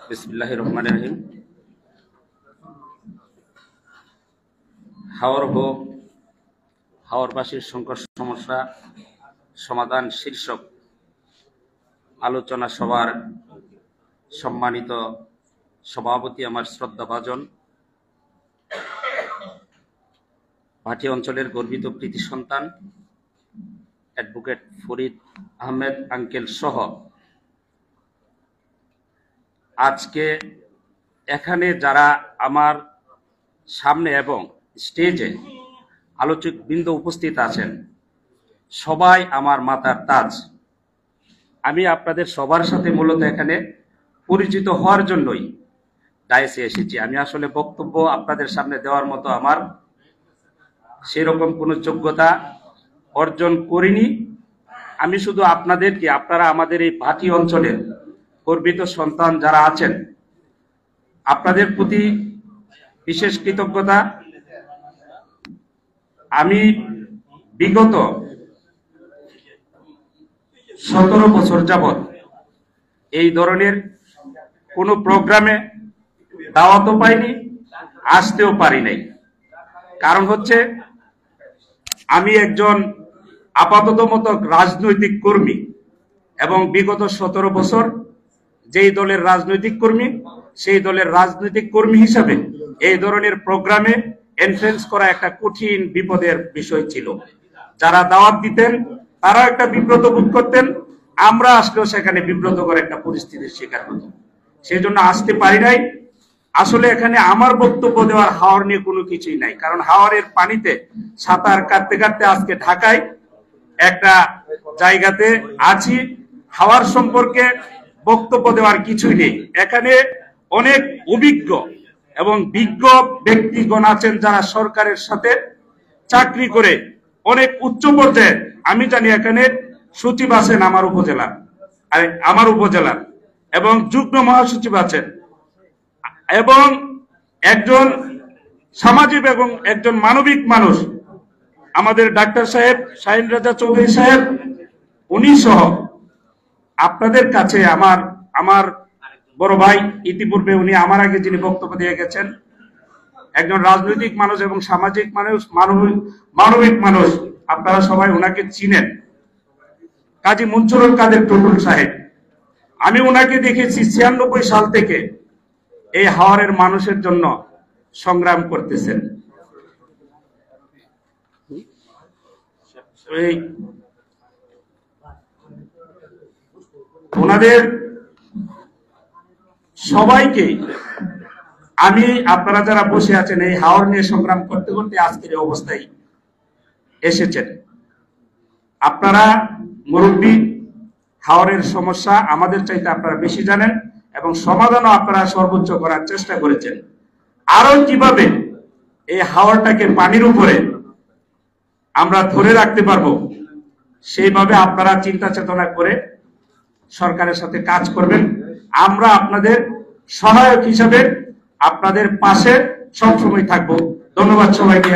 বিসমিল্লাহির রহমানির রহিম। হাওরবাসীর সংকট সমস্যা সমাধান শীর্ষক আলোচনা সভার সম্মানিত সভাপতি আমার শ্রদ্ধাভাজন ভাটি অঞ্চলের গর্বিত কৃতি সন্তান অ্যাডভোকেট ফরিদ আহমেদ আঙ্কেল সহ আজকে এখানে যারা আমার সামনে এবং স্টেজে আলোচক বৃন্দ উপস্থিত আছেন, সবাই আমার মাথার তাজ। আমি আপনাদের সবার সাথে মূলত এখানে পরিচিত হওয়ার জন্যই ডায়েসে এসেছি। আমি আসলে বক্তব্য আপনাদের সামনে দেওয়ার মতো আমার সেরকম কোনো যোগ্যতা অর্জন করিনি। আমি শুধু আপনাদেরকে, আপনারা আমাদের এই ভাটি অঞ্চলের গর্বিত সন্তান যারা আছেন, আপনাদের প্রতি বিশেষ কৃতজ্ঞতা। আমি বিগত 17 বছর যাবৎ এই ধরনের কোনো প্রোগ্রামে দাওয়াতও পাইনি, আসতেও পারি নাই। কারণ হচ্ছে আমি একজন আপাতত মতো রাজনৈতিক কর্মী এবং বিগত 17 বছর যেই দলের রাজনৈতিক কর্মী, সেই দলের রাজনৈতিক কর্মী হিসাবে এই ধরনের প্রোগ্রামে এন্ট্রেন্স করা একটা কঠিন বিপদের বিষয় ছিল। যারা দাওয়াত দিতেন তারা একটা বিব্রত বোধ করতেন, আমরা আসলেও সেখানে বিব্রতকর একটা পরিস্থিতির শিকার হতো। সেই জন্য আসতে পারি নাই। আসলে এখানে আমার বক্তব্য দেওয়ার হাওর নিয়ে কোনো কিছুই নাই, কারণ হাওরের পানিতে সাঁতার কাটতে কাটতে আজকে ঢাকায় একটা জায়গাতে আছি। হাওয়ার সম্পর্কে বক্তব্য দেওয়ার কিছুই নেই। এখানে অনেক অভিজ্ঞ এবং বিজ্ঞ ব্যক্তিগণ আছেন যারা সরকারের সাথে চাকরি করে অনেক উচ্চ পর্যায়ে। আমি জানি এখানে সচিব আছেন আমার উপজেলার এবং যুগ্ম মহাসচিব আছেন এবং একজন সামাজিক এবং একজন মানবিক মানুষ আমাদের ডাক্তার সাহেব শাহিন রাজা চৌধুরী সাহেব, উনি সহ আপনাদের কাছে আমার বড় ভাই, ইতিপূর্বে উনি আমার আগে যিনি বক্তব্য দিয়ে গেছেন, একজন রাজনৈতিক মানুষ এবং সামাজিক মানুষ, মানবিক মানুষ, আপনারা সবাই ওনাকে চিনেন, কাজী মনসুরুল কাদের টুটুল সাহেব। আমি ওনাকে দেখেছি 96 সাল থেকে এই হাওরের মানুষের জন্য সংগ্রাম করতেছেন। ওনাদের সবাইকে আমি, আপনারা যারা বসে আছেন এই হাওর নিয়ে সংগ্রাম করতে করতে আজকের এই অবস্থায় এসেছেন। আপনারা মুরব্বী, হাওরের সমস্যা আমাদের চাইতে আপনারা বেশি জানেন এবং সমাধানও আপনারা সর্বোচ্চ করার চেষ্টা করেছেন। আরো কিভাবে এই হাওরটাকে পানির উপরে আমরা ধরে রাখতে পারবো, সেইভাবে আপনারা চিন্তা চেতনা করে সরকারের সাথে কাজ করবেন। আমরা আপনাদের সহায়ক হিসাবে আপনাদের পাশে সবসময় থাকবো। ধন্যবাদ সবাইকে।